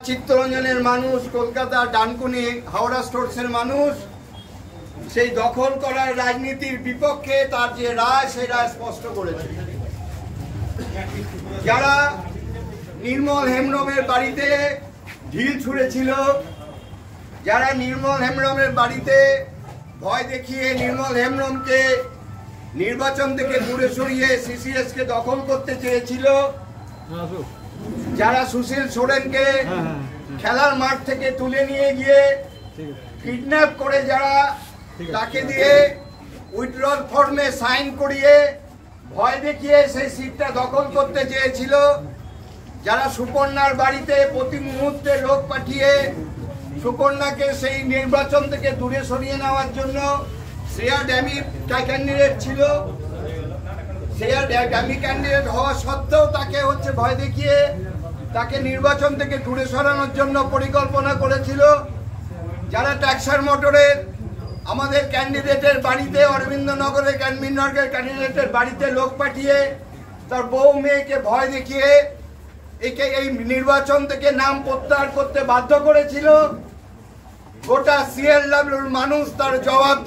চিত্তরঞ্জনের মানুষ, কলকাতা ডানকুনি হাওড়া স্টোরসের মানুষ সেই দখল করার রাজনীতির বিপক্ষে তার যে রায় সেই রায় স্পষ্ট করেছে। যারা নির্মল হেমব্রমের বাড়িতে ঢিল ছুঁড়েছিল, যারা নির্মল হেমব্রমের বাড়িতে ভয় দেখিয়ে নির্মল হেমব্রমকে নির্বাচন থেকে দূরে সরিয়ে সিসিএস কে দখল করতে চেয়েছিল, যারা সুশীল সোরেনকে খেলার মাঠ থেকে তুলে নিয়ে গিয়ে কিডন্যাপ করে যারা তাকে দিয়ে উইথড্রল ফর্মে সাইন করিয়ে ভয় দেখিয়ে সেই সিটটা দখল করতে চেয়েছিল, যারা সুকন্যার বাড়িতে প্রতি মুহূর্তে লোক পাঠিয়ে সুকন্যাকে সেই নির্বাচন থেকে দূরে সরিয়ে নেওয়ার জন্য শ্রেয়া ড্যামি ক্যান্ডিডেট ছিল, শ্রেয়া ড্যামি ক্যান্ডিডেট হওয়া সত্ত্বেও তাকে ভয় দেখিয়ে তাকে নির্বাচন থেকে দূরে সরানোর জন্য পরিকল্পনা করেছিল, যারা ট্যাক্সার মোটরের আমাদের ক্যান্ডিডেটের বাড়িতে অরবিন্দনগরের ক্যান্ডিডেটের বাড়িতে লোক পাঠিয়ে তার বউ মেয়েকে ভয় দেখিয়ে একে এই নির্বাচন থেকে নাম প্রত্যাহার করতে বাধ্য করেছিল, গোটা সিএলডব্লিউর মানুষ তার জবাব